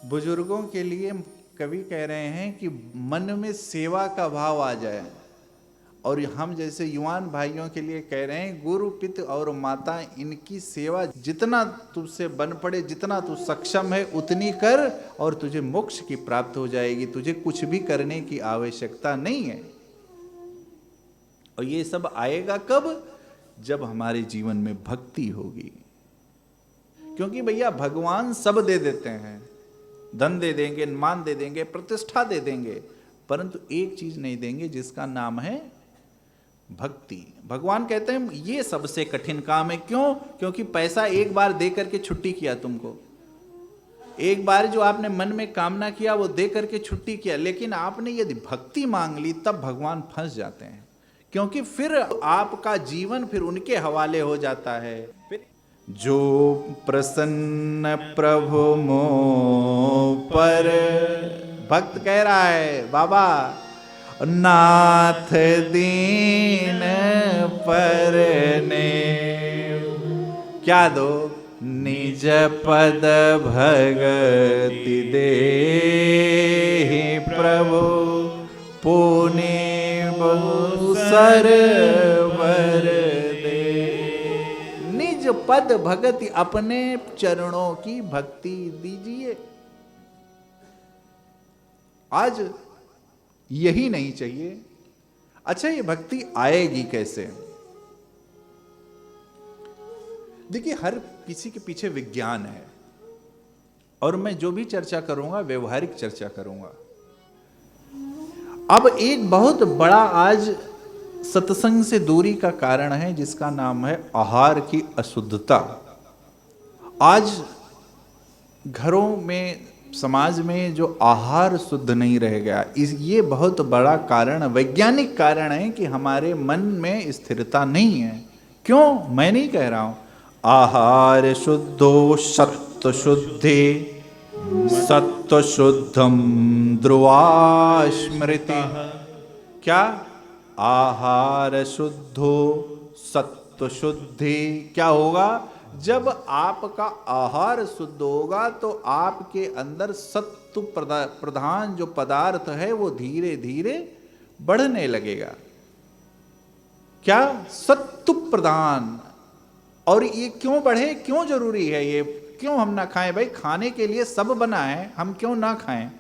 बुजुर्गों के लिए कवि कह रहे हैं कि मन में सेवा का भाव आ जाए, और हम जैसे युवान भाइयों के लिए कह रहे हैं गुरु पिता और माता इनकी सेवा जितना तुझसे बन पड़े, जितना तू सक्षम है उतनी कर, और तुझे मोक्ष की प्राप्त हो जाएगी। तुझे कुछ भी करने की आवश्यकता नहीं है। और ये सब आएगा कब? जब हमारे जीवन में भक्ति होगी। क्योंकि भैया भगवान सब दे देते हैं, धन दे देंगे, मान दे देंगे, प्रतिष्ठा दे देंगे, परंतु एक चीज नहीं देंगे जिसका नाम है भक्ति। भगवान कहते हैं ये सबसे कठिन काम है। क्यों? क्योंकि पैसा एक बार दे करके छुट्टी किया तुमको, एक बार जो आपने मन में कामना किया वो दे करके छुट्टी किया, लेकिन आपने यदि भक्ति मांग ली तब भगवान फंस जाते हैं। क्योंकि फिर आपका जीवन फिर उनके हवाले हो जाता है। जो प्रसन्न प्रभु मोह पर, भक्त कह रहा है बाबा नाथ दीन पर ने, क्या दो? निज पद भगति दे प्रभु पुनि सरवर दे। निज पद भगति, अपने चरणों की भक्ति दीजिए। आज यही नहीं चाहिए। अच्छा, ये भक्ति आएगी कैसे? देखिए, हर किसी के पीछे विज्ञान है, और मैं जो भी चर्चा करूंगा व्यवहारिक चर्चा करूंगा। अब एक बहुत बड़ा आज सत्संग से दूरी का कारण है जिसका नाम है आहार की अशुद्धता। आज घरों में, समाज में जो आहार शुद्ध नहीं रह गया, ये बहुत बड़ा कारण, वैज्ञानिक कारण है कि हमारे मन में स्थिरता नहीं है। क्यों? मैं नहीं कह रहा हूं। आहार शुद्धो सत्व शुद्धि, सत्व शुद्धम ध्रुवा स्मृति। क्या? आहार शुद्धो सत्व शुद्धि। क्या होगा? जब आपका आहार शुद्ध होगा तो आपके अंदर सत्व प्रधान जो पदार्थ है वो धीरे धीरे बढ़ने लगेगा। क्या? सत्व प्रधान। और ये क्यों बढ़े? क्यों जरूरी है ये? क्यों हम ना खाएं? भाई खाने के लिए सब बना है, हम क्यों ना खाएं?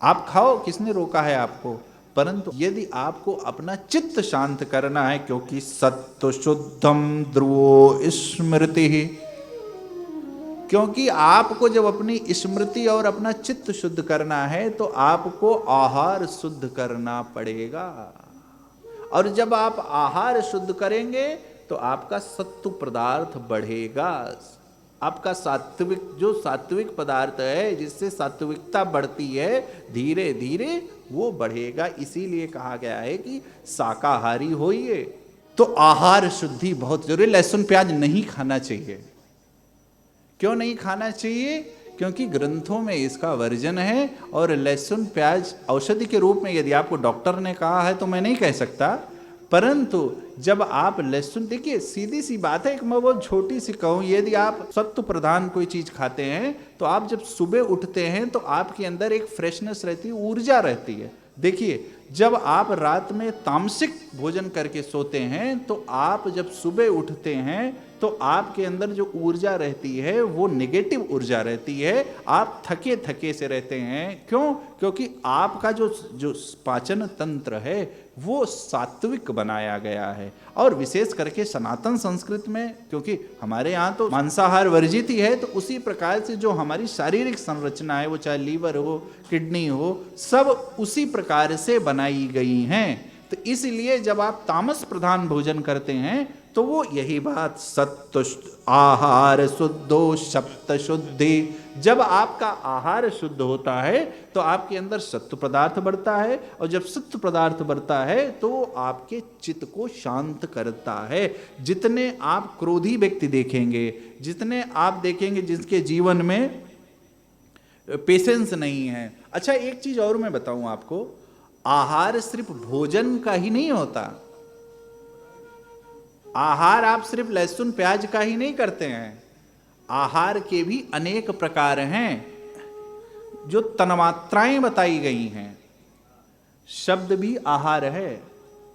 आप खाओ, किसने रोका है आपको? परंतु यदि आपको अपना चित्त शांत करना है, क्योंकि सत्व शुद्धम ध्रुवो स्मृति, क्योंकि आपको जब अपनी स्मृति और अपना चित्त शुद्ध करना है तो आपको आहार शुद्ध करना पड़ेगा। और जब आप आहार शुद्ध करेंगे तो आपका सत्व पदार्थ बढ़ेगा। आपका सात्विक, जो सात्विक पदार्थ है जिससे सात्विकता बढ़ती है, धीरे धीरे वो बढ़ेगा। इसीलिए कहा गया है कि शाकाहारी होइए। तो आहार शुद्धि बहुत जरूरी। लहसुन प्याज नहीं खाना चाहिए। क्यों नहीं खाना चाहिए? क्योंकि ग्रंथों में इसका वर्जन है। और लहसुन प्याज औषधि के रूप में यदि आपको डॉक्टर ने कहा है तो मैं नहीं कह सकता, परंतु जब आप लहसुन, देखिए सीधी सी बात है, एक मैं वो छोटी सी कहूँ, यदि आप सत्व प्रधान कोई चीज खाते हैं तो आप जब सुबह उठते हैं तो आपके अंदर एक फ्रेशनेस रहती है, ऊर्जा रहती है। देखिए, जब आप रात में तामसिक भोजन करके सोते हैं तो आप जब सुबह उठते हैं तो आपके अंदर जो ऊर्जा रहती है वो नेगेटिव ऊर्जा रहती है। आप थके थके से रहते हैं। क्यों? क्योंकि आपका जो पाचन तंत्र है वो सात्विक बनाया गया है। और विशेष करके सनातन संस्कृति में, क्योंकि हमारे यहाँ तो मांसाहार वर्जित ही है, तो उसी प्रकार से जो हमारी शारीरिक संरचना है, वो चाहे लीवर हो, किडनी हो, सब उसी प्रकार से बनाई गई हैं। तो इसलिए जब आप तामस प्रधान भोजन करते हैं तो वो यही बात, सत्व आहार शुद्धो सप्त शुद्धि। जब आपका आहार शुद्ध होता है तो आपके अंदर सत्व पदार्थ बढ़ता है, और जब सत्व पदार्थ बढ़ता है तो आपके चित्त को शांत करता है। जितने आप क्रोधी व्यक्ति देखेंगे, जितने आप देखेंगे जिसके जीवन में पेशेंस नहीं है। अच्छा, एक चीज और मैं बताऊं आपको, आहार सिर्फ भोजन का ही नहीं होता। आहार आप सिर्फ लहसुन प्याज का ही नहीं करते हैं। आहार के भी अनेक प्रकार हैं। जो तन्मात्राएं बताई गई हैं, शब्द भी आहार है,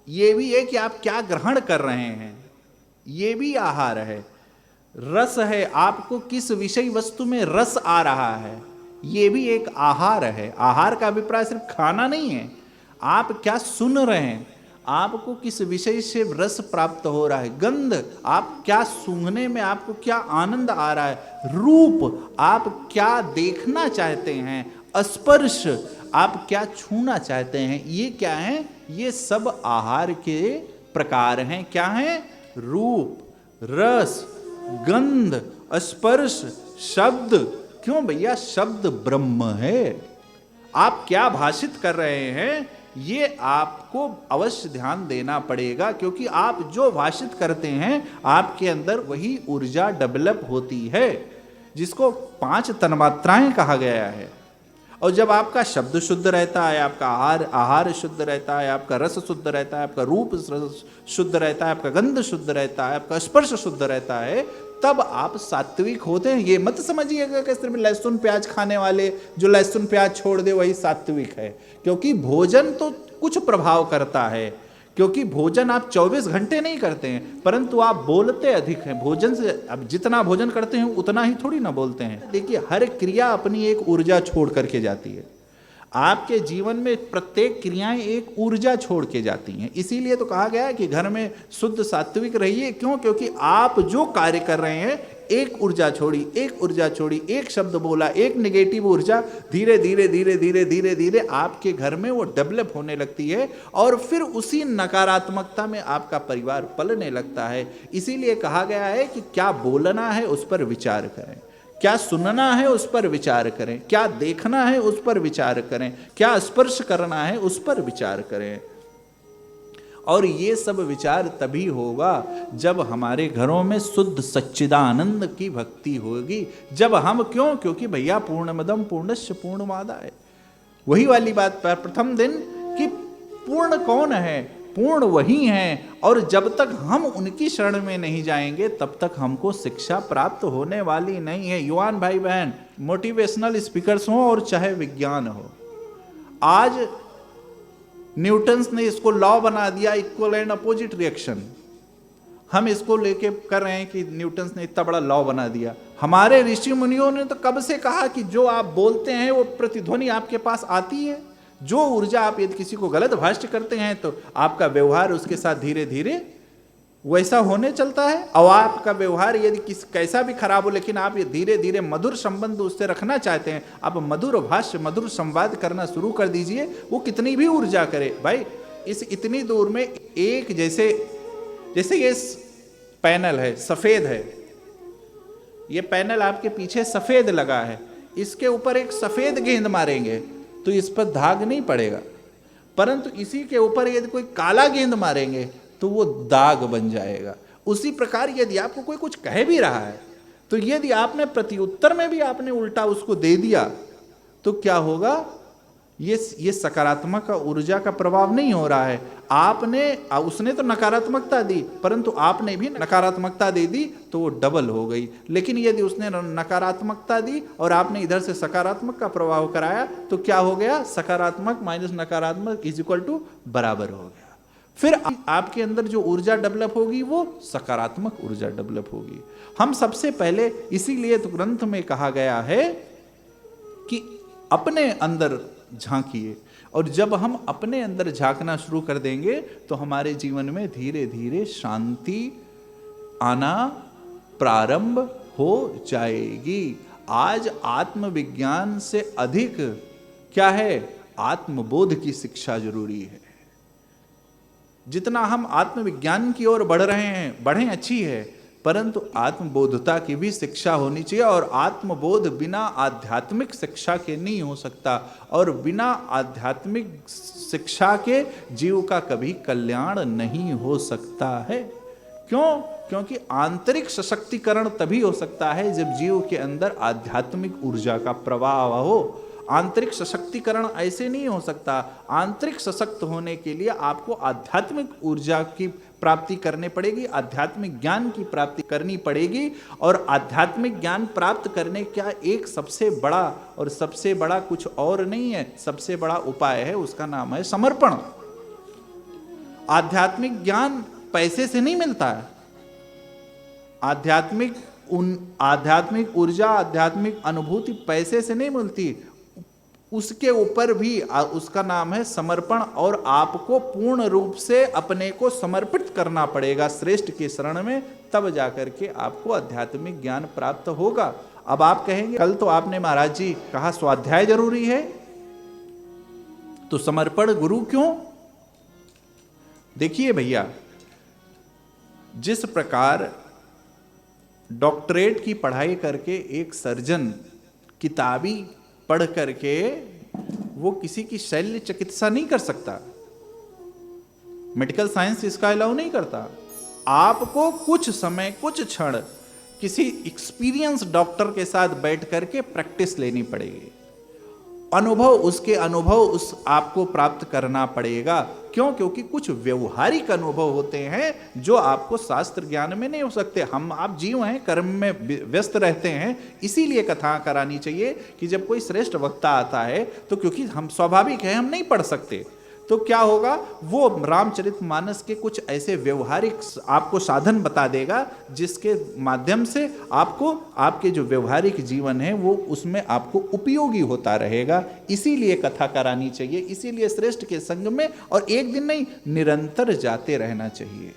ये भी है कि आप क्या ग्रहण कर रहे हैं, ये भी आहार है। रस है, आपको किस विषय वस्तु में रस आ रहा है, ये भी एक आहार है। आहार का अभिप्राय सिर्फ खाना नहीं है, आप क्या सुन रहे हैं, आपको किस विषय से रस प्राप्त हो रहा है। गंध, आप क्या सूंघने में आपको क्या आनंद आ रहा है। रूप, आप क्या देखना चाहते हैं। स्पर्श, आप क्या छूना चाहते हैं। ये क्या है, ये सब आहार के प्रकार हैं। क्या है, रूप, रस, गंध, स्पर्श, शब्द। क्यों भैया, शब्द ब्रह्म है। आप क्या भाषित कर रहे हैं, ये आपको अवश्य ध्यान देना पड़ेगा, क्योंकि आप जो भाषित करते हैं आपके अंदर वही ऊर्जा डेवलप होती है, जिसको 5 तन्मात्राएं कहा गया है। और जब आपका शब्द शुद्ध रहता है, आपका आहार शुद्ध रहता है, आपका रस शुद्ध रहता है, आपका रूप शुद्ध रहता है, आपका गंध शुद्ध रहता है, आपका स्पर्श शुद्ध रहता है, तब आप सात्विक होते हैं। ये मत समझिएगा कि सिर्फ लहसुन प्याज खाने वाले, जो लहसुन प्याज छोड़ दे वही सात्विक है, क्योंकि भोजन तो कुछ प्रभाव करता है। क्योंकि भोजन आप 24 घंटे नहीं करते हैं, परंतु आप बोलते अधिक हैं। भोजन से, अब जितना भोजन करते हैं उतना ही थोड़ी ना बोलते हैं। देखिए, हर क्रिया अपनी एक ऊर्जा छोड़ करके जाती है। आपके जीवन में प्रत्येक क्रियाएं एक ऊर्जा छोड़ के जाती हैं। इसीलिए तो कहा गया है कि घर में शुद्ध सात्विक रहिए। क्यों? क्योंकि आप जो कार्य कर रहे हैं, एक ऊर्जा छोड़ी, एक ऊर्जा छोड़ी, एक शब्द बोला, एक नेगेटिव ऊर्जा धीरे धीरे धीरे धीरे धीरे धीरे आपके घर में वो डेवलप होने लगती है, और फिर उसी नकारात्मकता में आपका परिवार पलने लगता है। इसीलिए कहा गया है कि क्या बोलना है उस पर विचार करें, क्या सुनना है उस पर विचार करें, क्या देखना है उस पर विचार करें, क्या स्पर्श करना है उस पर विचार करें। और ये सब विचार तभी होगा जब हमारे घरों में शुद्ध सच्चिदानंद की भक्ति होगी। जब हम, क्यों? क्योंकि भैया पूर्णमदम पूर्णस्य पूर्णमादाय, वही वाली बात पर प्रथम दिन कि पूर्ण कौन है, पूर्ण वही हैं। और जब तक हम उनकी शरण में नहीं जाएंगे तब तक हमको शिक्षा प्राप्त होने वाली नहीं है। युवान भाई बहन, मोटिवेशनल स्पीकर्स हो और चाहे विज्ञान हो, आज न्यूटन्स ने इसको लॉ बना दिया, इक्वल एंड अपोजिट रिएक्शन। हम इसको लेके कर रहे हैं कि न्यूटन्स ने इतना बड़ा लॉ बना दिया। हमारे ऋषि मुनियों ने तो कब से कहा कि जो आप बोलते हैं वो प्रतिध्वनि आपके पास आती है। जो ऊर्जा, आप यदि किसी को गलत भाष्य करते हैं तो आपका व्यवहार उसके साथ धीरे धीरे वैसा होने चलता है। और आपका व्यवहार यदि कैसा भी खराब हो, लेकिन आप ये धीरे धीरे मधुर संबंध उससे रखना चाहते हैं, आप मधुर भाष्य, मधुर संवाद करना शुरू कर दीजिए। वो कितनी भी ऊर्जा करे भाई, इस इतनी दूर में एक, जैसे ये पैनल है, सफेद है, ये पैनल आपके पीछे सफेद लगा है, इसके ऊपर एक सफेद गेंद मारेंगे तो इस पर दाग नहीं पड़ेगा, परंतु इसी के ऊपर यदि कोई काला गेंद मारेंगे तो वो दाग बन जाएगा। उसी प्रकार यदि आपको कोई कुछ कह भी रहा है, तो यदि आपने प्रत्युत्तर में भी आपने उल्टा उसको दे दिया तो क्या होगा, ये सकारात्मक ऊर्जा का प्रभाव नहीं हो रहा है। उसने तो नकारात्मकता दी, परंतु आपने भी नकारात्मकता दे दी तो वो डबल हो गई। लेकिन यदि उसने नकारात्मकता दी और आपने इधर से सकारात्मक का प्रभाव कराया तो क्या हो गया, सकारात्मक माइनस नकारात्मक इज इक्वल टू बराबर हो गया। फिर आपके अंदर जो ऊर्जा डेवलप होगी वो सकारात्मक ऊर्जा डेवलप होगी। हम सबसे पहले, इसीलिए तो ग्रंथ में कहा गया है कि अपने अंदर झांकिए, और जब हम अपने अंदर झांकना शुरू कर देंगे तो हमारे जीवन में धीरे धीरे शांति आना प्रारंभ हो जाएगी। आज आत्मविज्ञान से अधिक क्या है, आत्मबोध की शिक्षा जरूरी है। जितना हम आत्मविज्ञान की ओर बढ़ रहे हैं, बढ़ें अच्छी है, परंतु आत्मबोधता की भी शिक्षा होनी चाहिए। और आत्मबोध बिना आध्यात्मिक शिक्षा के नहीं हो सकता, और बिना आध्यात्मिक शिक्षा के जीव का कभी कल्याण नहीं हो सकता है। क्यों? क्योंकि आंतरिक सशक्तिकरण तभी हो सकता है जब जीव के अंदर आध्यात्मिक ऊर्जा का प्रवाह हो। आंतरिक सशक्तिकरण ऐसे नहीं हो सकता। आंतरिक सशक्त होने के लिए आपको आध्यात्मिक ऊर्जा की प्राप्ति करनी पड़ेगी, आध्यात्मिक ज्ञान की प्राप्ति करनी पड़ेगी। और आध्यात्मिक ज्ञान प्राप्त करने का एक सबसे बड़ा कुछ और नहीं है, सबसे बड़ा उपाय है, उसका नाम है समर्पण। आध्यात्मिक ज्ञान पैसे से नहीं मिलता है। आध्यात्मिक ऊर्जा, आध्यात्मिक अनुभूति पैसे से नहीं मिलती, उसके ऊपर भी उसका नाम है समर्पण। और आपको पूर्ण रूप से अपने को समर्पित करना पड़ेगा श्रेष्ठ के शरण में, तब जाकर के आपको आध्यात्मिक ज्ञान प्राप्त होगा। अब आप कहेंगे कल तो आपने महाराज जी कहा स्वाध्याय जरूरी है, तो समर्पण गुरु क्यों? देखिए भैया, जिस प्रकार डॉक्टरेट की पढ़ाई करके एक सर्जन किताबी पढ़ करके वो किसी की शल्य चिकित्सा नहीं कर सकता, मेडिकल साइंस इसका अलाउ नहीं करता। आपको कुछ समय, कुछ क्षण किसी एक्सपीरियंस डॉक्टर के साथ बैठ करके प्रैक्टिस लेनी पड़ेगी, उसके अनुभव आपको प्राप्त करना पड़ेगा। क्यों? क्योंकि कुछ व्यवहारिक अनुभव होते हैं जो आपको शास्त्र ज्ञान में नहीं हो सकते। आप जीव हैं, कर्म में व्यस्त रहते हैं, इसीलिए कथा करानी चाहिए कि जब कोई श्रेष्ठ वक्ता आता है तो क्योंकि हम स्वाभाविक है, हम नहीं पढ़ सकते, तो क्या होगा, वो रामचरितमानस के कुछ ऐसे व्यवहारिक आपको साधन बता देगा जिसके माध्यम से आपको आपके जो व्यवहारिक जीवन है वो उसमें आपको उपयोगी होता रहेगा। इसीलिए कथा करानी चाहिए, इसीलिए श्रेष्ठ के संग में और एक दिन नहीं निरंतर जाते रहना चाहिए।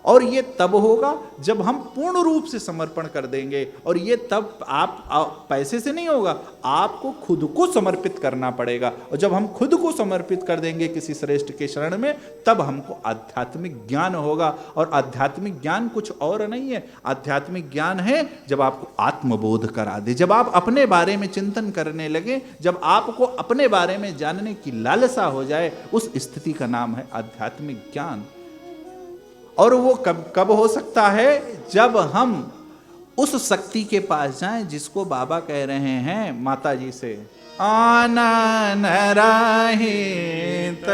और ये तब होगा जब हम पूर्ण रूप से समर्पण कर देंगे। और ये तब आप पैसे से नहीं होगा, आपको खुद को समर्पित करना पड़ेगा। और जब हम खुद को समर्पित कर देंगे किसी श्रेष्ठ के शरण में, तब हमको आध्यात्मिक ज्ञान होगा। और आध्यात्मिक ज्ञान कुछ और नहीं है, आध्यात्मिक ज्ञान है जब आपको आत्मबोध करा दे, जब आप अपने बारे में चिंतन करने लगे, जब आपको अपने बारे में जानने की लालसा हो जाए, उस स्थिति का नाम है आध्यात्मिक ज्ञान। और वो कब हो सकता है? जब हम उस शक्ति के पास जाएं जिसको बाबा कह रहे हैं माता जी से, आनन रहित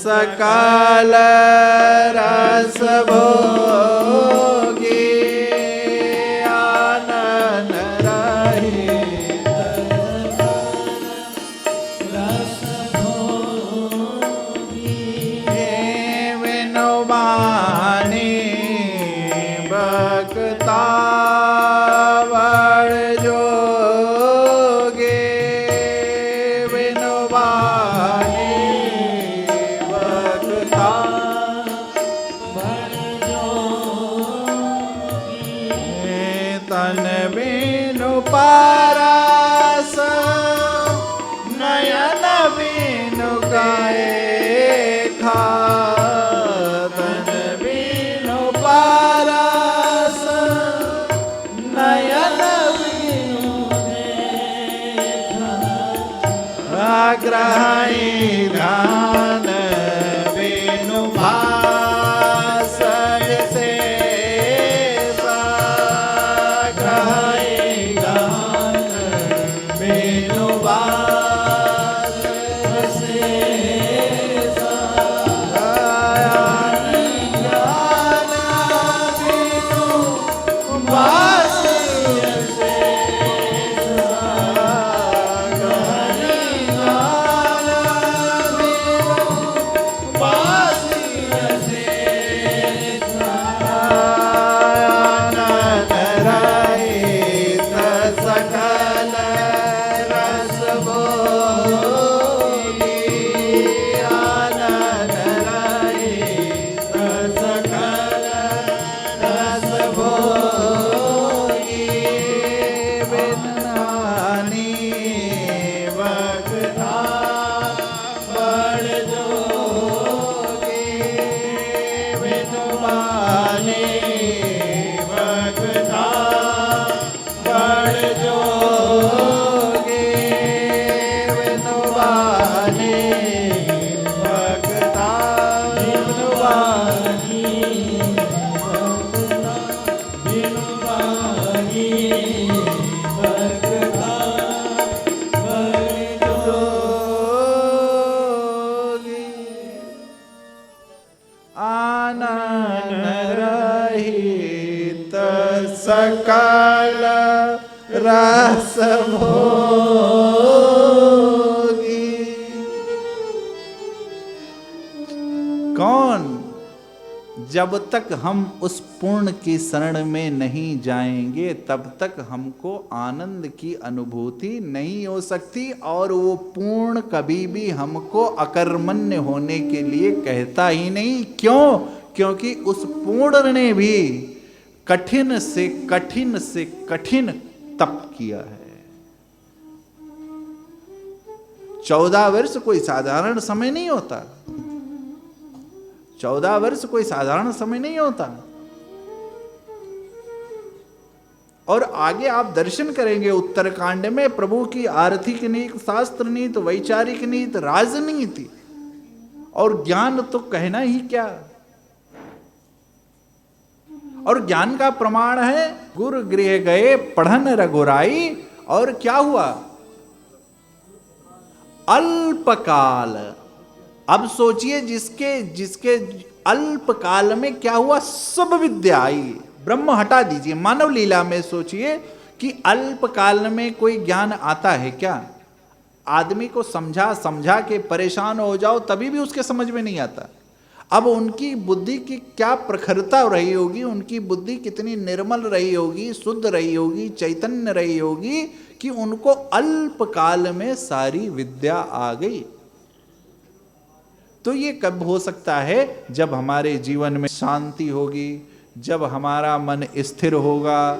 सकल रस भोगी, आनन रहित रस भोगी, विनोबानी बक्तावर जोगे, विनोबानी बक्तावर जोगे, तन बिनु पारस नयन बिनु गाए खा, ग्रही ध्यान बिनु भासन से, ग्रही ध्यान बिनु भासन से, ज्ञान बिनु भासन से, जब तक हम उस पूर्ण की शरण में नहीं जाएंगे तब तक हमको आनंद की अनुभूति नहीं हो सकती, और वो पूर्ण कभी भी हमको अकर्मण्य होने के लिए कहता ही नहीं। क्यों? क्योंकि उस पूर्ण ने भी कठिन से कठिन से कठिन तप किया है। 14 वर्ष कोई साधारण समय नहीं होता। 14 वर्ष कोई साधारण समय नहीं होता। और आगे आप दर्शन करेंगे उत्तरकांड में प्रभु की आर्थिक नीति, शास्त्र नीति, वैचारिक नीति, राजनीति और ज्ञान तो कहना ही क्या। और ज्ञान का प्रमाण है गुरु गृह गए पढ़न रघुराई, और क्या हुआ? अल्पकाल। अब सोचिए जिसके अल्पकाल में क्या हुआ? सब विद्या आई। ब्रह्म हटा दीजिए, मानव लीला में सोचिए कि अल्पकाल में कोई ज्ञान आता है क्या? आदमी को समझा के परेशान हो जाओ तभी भी उसके समझ में नहीं आता। अब उनकी बुद्धि की क्या प्रखरता रही होगी, उनकी बुद्धि कितनी निर्मल रही होगी, शुद्ध रही होगी, चैतन्य रही होगी कि उनको अल्पकाल में सारी विद्या आ गई। तो ये कब हो सकता है? जब हमारे जीवन में शांति होगी, जब हमारा मन स्थिर होगा,